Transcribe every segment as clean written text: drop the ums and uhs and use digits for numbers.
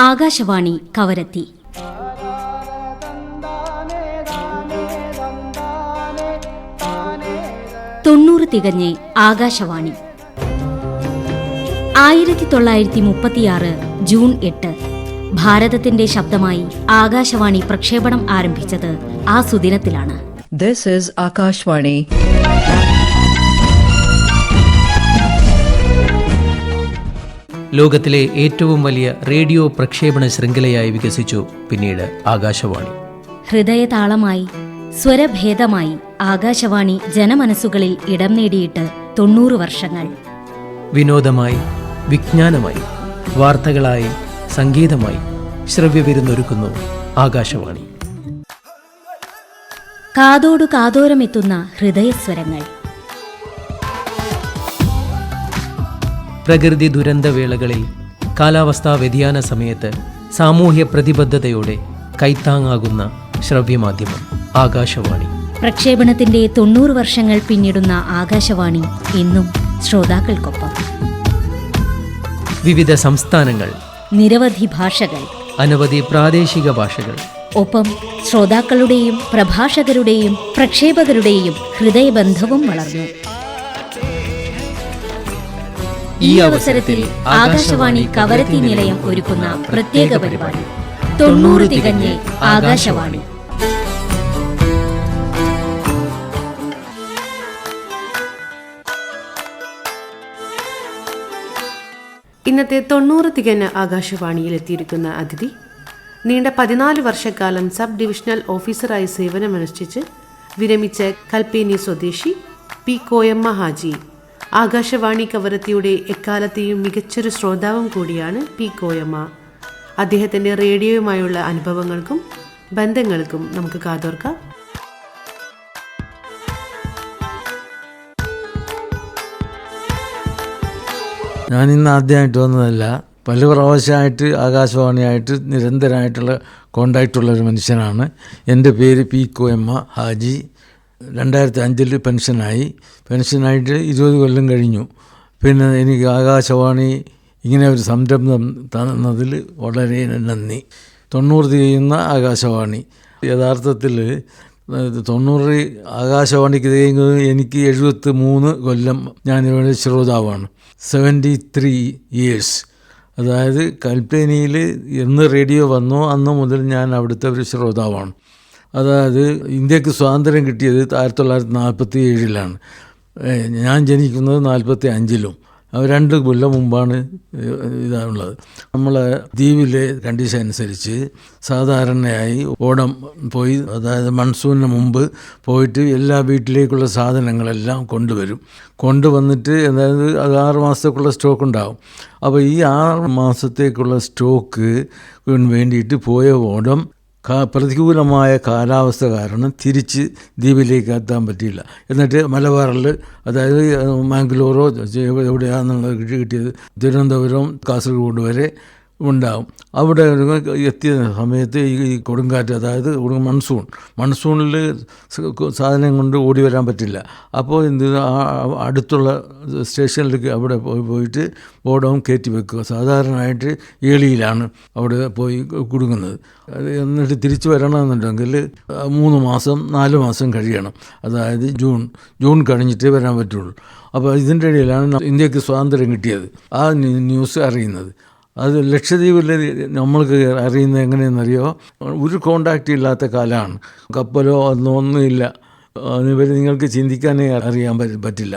ആകാശവാണി കവരത്തി. തൊണ്ണൂറ് തികഞ്ഞ് ആകാശവാണി. 1936 ജൂൺ 8 ഭാരതത്തിന്റെ ശബ്ദമായി ആകാശവാണി പ്രക്ഷേപണം ആരംഭിച്ചത് ആ സുദിനത്തിലാണ്. This is Akashvani. ലോകത്തിലെ ഏറ്റവും വലിയ റേഡിയോ പ്രക്ഷേപണ ശൃംഖലയായി വികസിച്ചു പിന്നീട് ആകാശവാണി. ഹൃദയതാളമായി, സ്വരഭേദമായി ആകാശവാണി ജനമനസ്സുകളിൽ ഇടം നേടിയിട്ട് 90 വർഷങ്ങൾ. വിനോദമായി, വിജ്ഞാനമായി, വാർത്തകളായി, സംഗീതമായി ശ്രവ്യവിരുന്നൊരുക്കുന്നു ആകാശവാണി. കാതോടു കാതോരമെത്തുന്ന ഹൃദയസ്വരങ്ങൾ. പ്രകൃതി ദുരന്തവേളകളിൽ, കാലാവസ്ഥാ വ്യതിയാന സമയത്ത് സാമൂഹ്യ പ്രതിബദ്ധതയോടെ കൈത്താങ്ങാകുന്ന ശ്രവ്യമാധ്യമം ആകാശവാണി. പ്രക്ഷേപണത്തിന്റെ 90 വർഷങ്ങൾ പിന്നിടുന്ന ആകാശവാണി എന്നും ശ്രോതാക്കൾക്കൊപ്പം. വിവിധ സംസ്ഥാനങ്ങൾ, നിരവധി ഭാഷകൾ, അനവധി പ്രാദേശിക ഭാഷകൾ, ഒപ്പം ശ്രോതാക്കളുടെയും പ്രഭാഷകരുടെയും പ്രക്ഷേപകരുടെയും ഹൃദയബന്ധവും വളർന്നു. ഈ അവസരത്തിൽ ആകാശവാണി കവരത്തി നിലയം ഒരുക്കുന്ന പ്രത്യേക പരിപാടി 90 തികഞ്ഞ് ആകാശവാണി. ഇന്നത്തെ 90 തികഞ്ഞ ആകാശവാണിയിൽ എത്തിയിരിക്കുന്ന അതിഥി നീണ്ട 14 വർഷക്കാലം സബ് ഡിവിഷണൽ ഓഫീസറായി സേവനമനുഷ്ഠിച്ച് വിരമിച്ച കൽപ്പേനി സ്വദേശി പി കോയമ്മ ഹാജി. ആകാശവാണി കവരത്തിയുടെ എക്കാലത്തെയും മികച്ചൊരു ശ്രോതാവും കൂടിയാണ് പി കോയമ്മ. അദ്ദേഹത്തിൻ്റെ റേഡിയോയുമായുള്ള അനുഭവങ്ങൾക്കും ബന്ധങ്ങൾക്കും നമുക്ക് കാതോർക്കാം. ഞാനിന്ന് ആദ്യമായിട്ട് വന്നതല്ല, പല പ്രാവശ്യമായിട്ട് ആകാശവാണിയായിട്ട് നിരന്തരമായിട്ടുള്ള കോണ്ടാക്റ്റുള്ളൊരു മനുഷ്യനാണ്. എൻ്റെ പേര് പി കോയമ്മ ഹാജി. 2005 പെൻഷനായിട്ട് 20 കൊല്ലം കഴിഞ്ഞു. പിന്നെ എനിക്ക് ആകാശവാണി ഇങ്ങനെ ഒരു സംരംഭം തന്നതിൽ വളരെ നന്ദി. 90 തികയുന്ന ആകാശവാണി. യഥാർത്ഥത്തിൽ 90 ആകാശവാണിക്ക് തികയുന്നത് എനിക്ക് 73 കൊല്ലം ഞാനിവിടെ ശ്രോതാവാണ്. 73 years. അതായത് കൽപ്പേനിയിൽ എന്ന് റേഡിയോ വന്നോ അന്ന് മുതൽ ഞാൻ അവിടുത്തെ ഒരു ശ്രോതാവാണ്. അതായത് ഇന്ത്യക്ക് സ്വാതന്ത്ര്യം കിട്ടിയത് 1947 ഞാൻ ജനിക്കുന്നത് 1945. 2 കൊല്ലം മുമ്പാണ് ഇതാണുള്ളത്. നമ്മളെ ദ്വീപിലെ കണ്ടീഷൻ അനുസരിച്ച് സാധാരണയായി ഓണം പോയി, അതായത് മൺസൂണിന് മുമ്പ് പോയിട്ട് എല്ലാ വീട്ടിലേക്കുള്ള സാധനങ്ങളെല്ലാം കൊണ്ടുവന്നിട്ട് അതായത് 6 മാസത്തേക്കുള്ള സ്റ്റോക്ക് ഉണ്ടാകും. അപ്പോൾ ഈ 6 മാസത്തേക്കുള്ള സ്റ്റോക്ക് വേണ്ടിയിട്ട് പോയ ഓണം പ്രതികൂലമായ കാലാവസ്ഥ കാരണം തിരിച്ച് ദ്വീപിലേക്ക് എത്താൻ പറ്റിയില്ല. എന്നിട്ട് മലബാറിൽ, അതായത് മാംഗ്ലൂരോ എവിടെയാണെന്നുള്ളത് കിട്ടിയത് തിരുവനന്തപുരം കാസർഗോഡ് വരെ ഉണ്ടാകും. അവിടെ എത്തിയ സമയത്ത് ഈ കൊടുങ്കാറ്റ്, അതായത് മൺസൂണിൽ സാധനം കൊണ്ട് ഓടി വരാൻ പറ്റില്ല. അപ്പോൾ അടുത്തുള്ള സ്റ്റേഷനിലേക്ക് അവിടെ പോയിട്ട് ഓടവും കയറ്റി വെക്കുക. സാധാരണയായിട്ട് ഏളിയിലാണ് അവിടെ പോയി കുടുങ്ങുന്നത്. എന്നിട്ട് തിരിച്ചു വരണമെന്നുണ്ടെങ്കിൽ 3 മാസം 4 മാസം കഴിയണം. അതായത് ജൂൺ കഴിഞ്ഞിട്ടേ വരാൻ പറ്റുള്ളൂ. അപ്പോൾ ഇതിൻ്റെ ഇടയിലാണ് ഇന്ത്യക്ക് സ്വാതന്ത്ര്യം കിട്ടിയത്. ആ ന്യൂസ് അറിയുന്നത്. അത് ലക്ഷദ്വീപിൽ നമ്മൾക്ക് അറിയുന്നത് എങ്ങനെയെന്നറിയോ, ഒരു കോണ്ടാക്റ്റ് ഇല്ലാത്ത കാലമാണ്. കപ്പലോ ഒന്നുമില്ല. അതുവരെ നിങ്ങൾക്ക് ചിന്തിക്കാനേ അറിയാൻ പറ്റില്ല.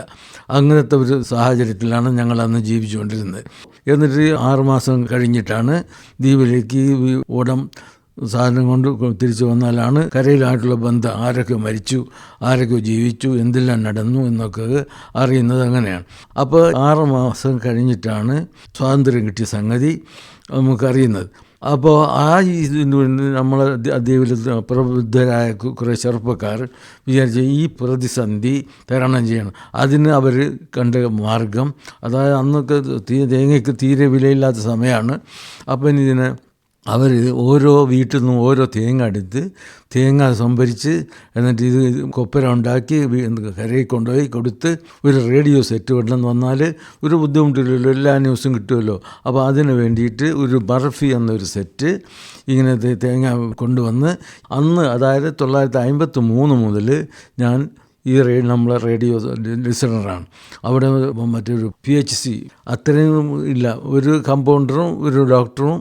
അങ്ങനത്തെ ഒരു സാഹചര്യത്തിലാണ് ഞങ്ങൾ അന്ന് ജീവിച്ചുകൊണ്ടിരുന്നത്. എന്നിട്ട് 6 മാസം കഴിഞ്ഞിട്ടാണ് ദ്വീപിലേക്ക് ഓടം സാധനം കൊണ്ട് തിരിച്ചു വന്നാലാണ് കരയിലായിട്ടുള്ള ബന്ധം, ആരൊക്കെ മരിച്ചു, ആരൊക്കെ ജീവിച്ചു, എന്തെല്ലാം നടന്നു എന്നൊക്കെ അറിയുന്നത് അങ്ങനെയാണ്. അപ്പോൾ 6 മാസം കഴിഞ്ഞിട്ടാണ് സ്വാതന്ത്ര്യം കിട്ടിയ സംഗതി നമുക്കറിയുന്നത്. അപ്പോൾ ആ നമ്മളെ ദ്വീപിൽ പ്രബുദ്ധരായ കുറേ ചെറുപ്പക്കാർ വിചാരിച്ച ഈ പ്രതിസന്ധി തരണം ചെയ്യണം. അതിന് അവർ കണ്ട മാർഗം, അതായത് അന്നൊക്കെ തേങ്ങയ്ക്ക് തീരെ വിലയില്ലാത്ത സമയമാണ്. അപ്പം ഇതിനെ അവർ ഓരോ വീട്ടിൽ നിന്നും ഓരോ തേങ്ങ എടുത്ത് തേങ്ങ സംഭരിച്ച് എന്നിട്ട് ഇത് കൊപ്പര ഉണ്ടാക്കി കരയിൽ കൊണ്ടുപോയി കൊടുത്ത് ഒരു റേഡിയോ സെറ്റ് കൊണ്ടുവന്ന് വന്നാൽ ഒരു ബുദ്ധിമുട്ടില്ലല്ലോ, എല്ലാ ന്യൂസും കിട്ടുമല്ലോ. അപ്പോൾ അതിന് വേണ്ടിയിട്ട് ഒരു ബർഫി എന്നൊരു സെറ്റ് ഇങ്ങനത്തെ തേങ്ങ കൊണ്ടുവന്ന് അന്ന്, അതായത് 1953 മുതൽ ഞാൻ ഈ നമ്മളെ റേഡിയോ ലിസണറാണ്. അവിടെ മറ്റൊരു PHC അത്രയും ഇല്ല, ഒരു കമ്പൗണ്ടറും ഒരു ഡോക്ടറും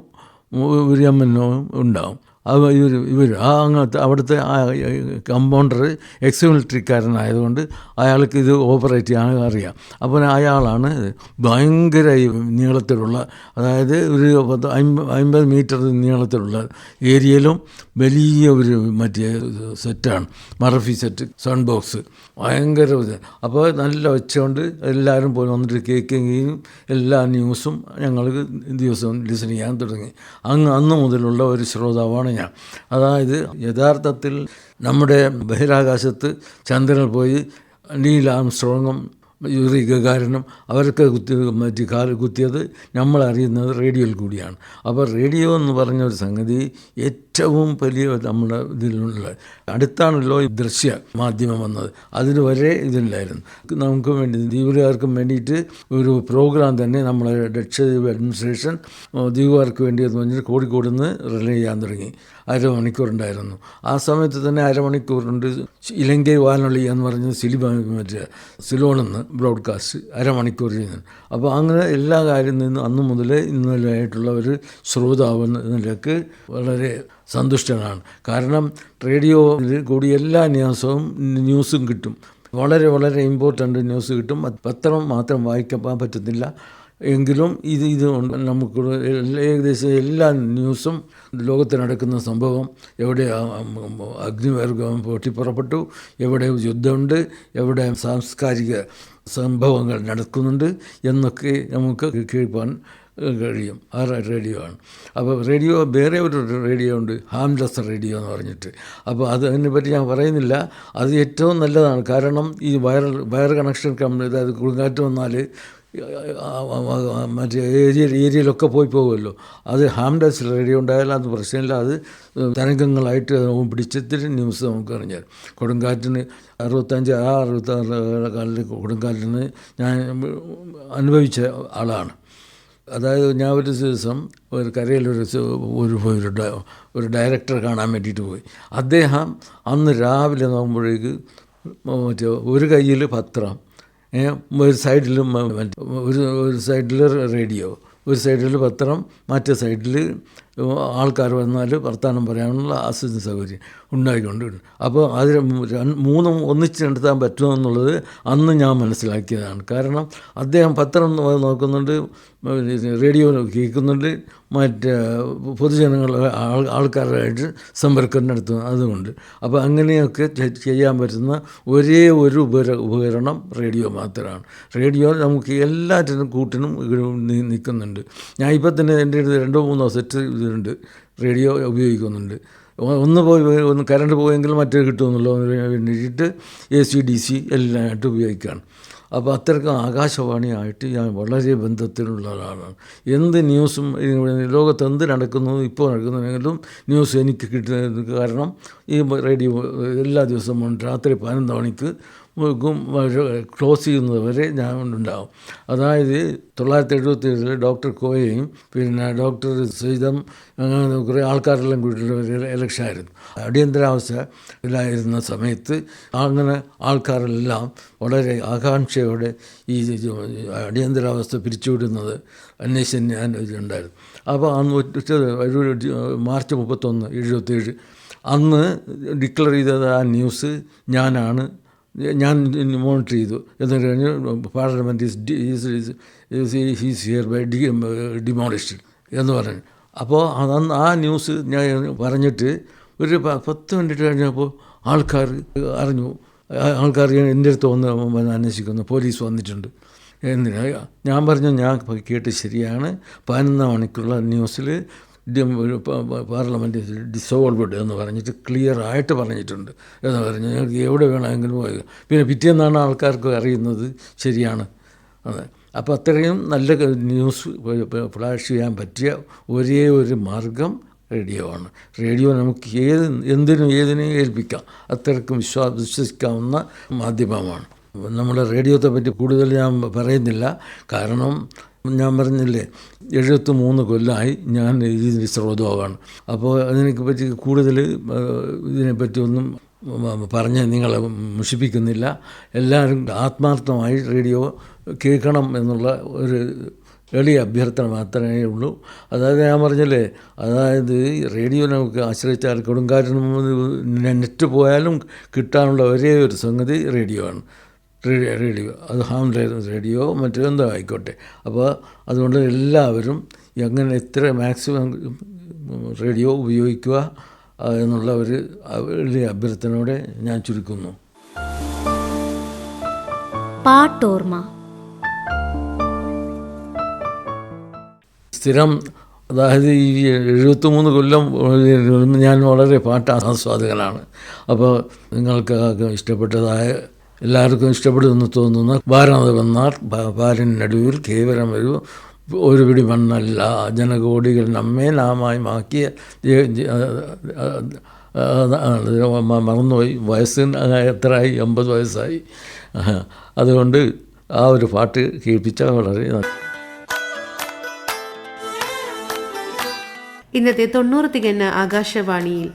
ഒരു MNO ഉണ്ടാവും. അത് ഇവർ അങ്ങനത്തെ അവിടുത്തെ കമ്പൗണ്ടർ എക്സ് മിലിറ്ററിക്കാരനായതുകൊണ്ട് അയാൾക്ക് ഇത് ഓപ്പറേറ്റ് ചെയ്യാൻ അറിയാം. അപ്പോൾ അയാളാണ് ഭയങ്കര നീളത്തിലുള്ള, അതായത് ഒരു 50 മീറ്റർ നീളത്തിലുള്ള ഏരിയയിലും വലിയ ഒരു മറ്റേ സെറ്റാണ്, മറഫി സെറ്റ്, സൗണ്ട് ബോക്സ്, ഭയങ്കര ഇത്. അപ്പോൾ നല്ല ഒച്ചകൊണ്ട് എല്ലാവരും പോയി വന്നിട്ട് കേൾക്കുകയും എല്ലാ ന്യൂസും ഞങ്ങൾക്ക് ദിവസവും ലിസൺ ചെയ്യാൻ തുടങ്ങി. അന്ന് മുതലുള്ള ഒരു ശ്രോതാവാണ് ഞാൻ. അതായത് യഥാർത്ഥത്തിൽ നമ്മുടെ ബഹിരാകാശത്ത് ചന്ദ്രനിൽ പോയി നീൽ ആംസ്ട്രോങ്ങും യൂറി ഗഗാരനും അവർക്ക് കുത്തിയത് നമ്മളറിയുന്നത് റേഡിയോയിൽ കൂടിയാണ്. അപ്പോൾ റേഡിയോ എന്ന് പറഞ്ഞൊരു സംഗതി ഏറ്റവും വലിയ നമ്മുടെ ഇതിലുള്ള അടുത്താണല്ലോ ഈ ദൃശ്യ മാധ്യമം വന്നത്. അതിന് വരെ ഇതില്ലായിരുന്നു. നമുക്ക് വേണ്ടി ദ്വീപുകാർക്കും വേണ്ടിയിട്ട് ഒരു പ്രോഗ്രാം തന്നെ നമ്മളെ ലക്ഷദ്വീപ് അഡ്മിനിസ്ട്രേഷൻ ദ്വീപുകാർക്ക് വേണ്ടി എന്ന് പറഞ്ഞിട്ട് കോഴിക്കോട് നിന്ന് റിലേ ചെയ്യാൻ തുടങ്ങി. അരമണിക്കൂറുണ്ടായിരുന്നു. ആ സമയത്ത് തന്നെ അരമണിക്കൂറുണ്ട് ഇലങ്കൈ വാനൊളി എന്ന് പറഞ്ഞ് മറ്റേ സിലോണിൽ നിന്ന് ബ്രോഡ്കാസ്റ്റ് അരമണിക്കൂർ ചെയ്യുന്നത്. അപ്പോൾ അങ്ങനെ എല്ലാ കാര്യം നിന്ന് അന്ന് മുതൽ ഇന്നലെയായിട്ടുള്ള ഒരു ശ്രോതാവ് എന്നതിലേക്ക് വളരെ സന്തുഷ്ടനാണ്. കാരണം റേഡിയോയിൽ കൂടി എല്ലാ ന്യൂസും കിട്ടും. വളരെ വളരെ ഇമ്പോർട്ടൻ്റ് ന്യൂസ് കിട്ടും. പത്രം മാത്രം വായിക്കാൻ പറ്റത്തില്ല എങ്കിലും ഇത് നമുക്ക് ഏകദേശം എല്ലാ ന്യൂസും ലോകത്ത് നടക്കുന്ന സംഭവം, എവിടെ അഗ്നിവർഗം പൊട്ടിപ്പുറപ്പെട്ടു, എവിടെ യുദ്ധമുണ്ട്, എവിടെ സാംസ്കാരിക സംഭവങ്ങൾ നടക്കുന്നുണ്ട് എന്നൊക്കെ നമുക്ക് കേൾക്കാൻ കഴിയും. ആ റേഡിയോ ആണ്. അപ്പോൾ റേഡിയോ വേറെ ഒരു റേഡിയോ ഉണ്ട്, ഹാംലെസ് റേഡിയോ എന്ന് പറഞ്ഞിട്ട്. അപ്പോൾ അതിനെപ്പറ്റി ഞാൻ പറയുന്നില്ല. അത് ഏറ്റവും നല്ലതാണ്. കാരണം ഈ വയർ കണക്ഷൻ അതായത് കൊടുങ്കാറ്റ് വന്നാൽ മറ്റേ ഏരിയയിലൊക്കെ പോകുമല്ലോ. അത് ഹാംലെസ് റേഡിയോ ഉണ്ടായാലും അത് പ്രശ്നമില്ല. അത് തരംഗങ്ങളായിട്ട് പിടിച്ചിട്ട് ന്യൂസ് നമുക്ക് അറിഞ്ഞാൽ. കൊടുങ്കാറ്റിന് 65-66 കാലിൽ കൊടുങ്കാറ്റിന് ഞാൻ അനുഭവിച്ച ആളാണ്. അതായത് ഞാൻ ഒരു ദിവസം ഒരു ഒരു ഡയറക്ടറെ കാണാൻ വേണ്ടിയിട്ട് പോയി. അദ്ദേഹം അന്ന് രാവിലെ നോക്കുമ്പോഴേക്ക് മറ്റേ ഒരു കയ്യിൽ പത്രം, ഒരു സൈഡിൽ ഒരു സൈഡിൽ റേഡിയോ, ഒരു സൈഡിൽ പത്രം, മറ്റേ സൈഡിൽ ആൾക്കാർ വന്നാൽ വർത്തമാനം പറയാനുള്ള ആസ്വദിച്ച സൗകര്യം ഉണ്ടായിക്കൊണ്ടിരുന്നു. അപ്പോൾ അതിൽ മൂന്നും ഒന്നിച്ച് നടത്താൻ പറ്റുമെന്നുള്ളത് അന്ന് ഞാൻ മനസ്സിലാക്കിയതാണ്. കാരണം അദ്ദേഹം പത്രം നോക്കുന്നുണ്ട്, റേഡിയോ കേൾക്കുന്നുണ്ട്, മറ്റേ പൊതുജനങ്ങൾ ആൾക്കാരായിട്ട് സമ്പർക്കം നടത്തുന്നു. അതുകൊണ്ട് അപ്പോൾ അങ്ങനെയൊക്കെ ചെയ്യാൻ പറ്റുന്ന ഒരേ ഒരു ഉപകരണം റേഡിയോ മാത്രമാണ്. റേഡിയോ നമുക്ക് എല്ലാറ്റിനും കൂട്ടിനും നിൽക്കുന്നുണ്ട്. ഞാൻ ഇപ്പം തന്നെ എൻ്റെ അടുത്ത് 2-3 സെറ്റ് ഇതിലുണ്ട്, റേഡിയോ ഉപയോഗിക്കുന്നുണ്ട്. ഒന്ന് കറണ്ട് പോയെങ്കിൽ മറ്റേ കിട്ടുമെന്നുള്ളൂ വേണ്ടിയിട്ട് AC/DC എല്ലാമായിട്ട് ഉപയോഗിക്കുകയാണ്. അപ്പോൾ അത്രയ്ക്കും ആകാശവാണിയായിട്ട് ഞാൻ വളരെ ബന്ധത്തിലുള്ള ഒരാളാണ്. എന്ത് ന്യൂസും ലോകത്ത് എന്ത് നടക്കുന്നു, ഇപ്പോൾ നടക്കുന്നുണ്ടെങ്കിലും ന്യൂസ് എനിക്ക് കിട്ടുന്നത് കാരണം ഈ റേഡിയോ എല്ലാ ദിവസവും രാത്രി 11 മണിക്ക് ക്ലോസ് ചെയ്യുന്നത് വരെ ഞാൻ ഉണ്ടാവും. അതായത് 1977 ഡോക്ടർ കോയയും പിന്നെ ഡോക്ടർ സൈദം അങ്ങനെ കുറേ ആൾക്കാരെല്ലാം കൂട്ടിയിട്ട് ഇലക്ഷൻ ആയിരുന്നു. അടിയന്തരാവസ്ഥയിലായിരുന്ന സമയത്ത് അങ്ങനെ ആൾക്കാരെല്ലാം വളരെ ആകാംക്ഷയോടെ ഈ അടിയന്തരാവസ്ഥ പിരിച്ചുവിടുന്നത് അന്വേഷണം ഉണ്ടായിരുന്നു. അപ്പോൾ അന്ന് മാർച്ച് 31, 1977 അന്ന് ഡിക്ലെയർ ചെയ്തത് ആ ന്യൂസ് ഞാൻ മോണിറ്റർ ചെയ്തു. എന്നിട്ട് കഴിഞ്ഞ് parliament is hereby demolished എന്ന് പറഞ്ഞു. അപ്പോൾ അന്ന് ആ ന്യൂസ് ഞാൻ പറഞ്ഞിട്ട് ഒരു 10 മിനിറ്റ് കഴിഞ്ഞപ്പോൾ ആൾക്കാർ അറിഞ്ഞു. ആൾക്കാർ എൻ്റെ അടുത്ത് വന്ന് അന്വേഷിക്കുന്നു, പോലീസ് വന്നിട്ടുണ്ട്. എന്തിനാ? ഞാൻ പറഞ്ഞു, ഞാൻ കേട്ട് ശരിയാണ്, 11 മണിക്കുള്ള ന്യൂസിൽ പാർലമെൻറ്റ് ഡിസോൾവ്ഡ് എന്ന് പറഞ്ഞിട്ട് ക്ലിയറായിട്ട് പറഞ്ഞിട്ടുണ്ട് എന്ന് പറഞ്ഞ് ഞങ്ങൾക്ക് എവിടെ വേണമെങ്കിലും പോയി. പിന്നെ പിറ്റേന്നാണ് ആൾക്കാർക്ക് അറിയുന്നത് ശരിയാണ്. അതെ. അപ്പോൾ അത്രയും നല്ല ന്യൂസ് ഫ്ലാഷ് ചെയ്യാൻ പറ്റിയ ഒരേ ഒരു മാർഗം റേഡിയോ ആണ്. റേഡിയോ നമുക്ക് എന്തിനും ഏതിനെയും ഏൽപ്പിക്കാം, അത്രയ്ക്കും വിശ്വസിക്കാവുന്ന മാധ്യമമാണ്. നമ്മുടെ റേഡിയോത്തെ പറ്റി കൂടുതൽ ഞാൻ പറയുന്നില്ല, കാരണം ഞാൻ പറഞ്ഞില്ലേ 73 കൊല്ലമായി ഞാൻ ഇതിൻ്റെ ശ്രോതാവാണ്. അപ്പോൾ അതിനെ പറ്റി കൂടുതൽ ഇതിനെപ്പറ്റി ഒന്നും പറഞ്ഞ് നിങ്ങളെ മുഷിപ്പിക്കുന്നില്ല. എല്ലാവരും ആത്മാർത്ഥമായി റേഡിയോ കേൾക്കണം എന്നുള്ള ഒരു എളിയ അഭ്യർത്ഥന മാത്രമേ ഉള്ളൂ. അതായത് ഞാൻ പറഞ്ഞില്ലേ, അതായത് റേഡിയോ നമുക്ക് ആശ്രയിച്ചാൽ കൊടുങ്കാറ്റിനും നെറ്റ് പോയാലും കിട്ടാനുള്ള ഒരേ ഒരു സംഗതി റേഡിയോ ആണ്. റേഡിയോ അത് റേഡിയോ മറ്റെന്തോ ആയിക്കോട്ടെ. അപ്പോൾ അതുകൊണ്ട് എല്ലാവരും എങ്ങനെ എത്ര മാക്സിമം റേഡിയോ ഉപയോഗിക്കുക എന്നുള്ള ഒരു വലിയ അഭ്യർത്ഥനയോടെ ഞാൻ ചുരുക്കുന്നു. പാട്ടോർമ്മ. സ്ഥിരം, അതായത് ഈ 73 കൊല്ലം ഞാൻ വളരെ പാട്ട് ആസ്വാദകനാണ്. അപ്പോൾ നിങ്ങൾക്ക് ഇഷ്ടപ്പെട്ടതായ, എല്ലാവർക്കും ഇഷ്ടപ്പെടുമെന്ന് തോന്നുന്ന വാരണത വന്നാൽ പാരിനടുവിൽ കേവലം ഒരു പിടി മണ്ണല്ല, ജനകോടികൾ നമ്മെ നാമായി മാക്കിയ മറന്നുപോയി. വയസ്സിന് എത്രയായി? 80 വയസ്സായി. അതുകൊണ്ട് ആ ഒരു പാട്ട് കേൾപ്പിച്ചാൽ വളരെ നല്ല. ഇന്നത്തെ 90 തികഞ്ഞ ആകാശവാണിയിൽ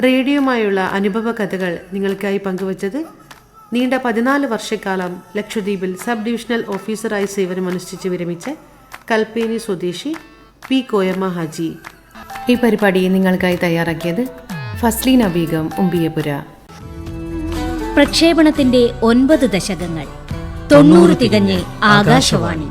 റേഡിയോയുമായുള്ള അനുഭവ കഥകൾ നിങ്ങൾക്കായി പങ്കുവച്ചത് നീണ്ട 14 വർഷക്കാലം ലക്ഷദ്വീപിൽ സബ് ഡിവിഷണൽ ഓഫീസറായി സേവനമനുഷ്ഠിച്ച് വിരമിച്ച കൽപ്പേനി സ്വദേശി പി കോയമ്മ ഹാജി. ഈ പരിപാടി നിങ്ങൾക്കായി തയ്യാറാക്കിയത് ഫസ്ലീന ബീഗം, ഉമ്പിയപുര. പ്രക്ഷേപണത്തിന്റെ 9 ദശകങ്ങൾ. 90 തികഞ്ഞ് ആകാശവാണി.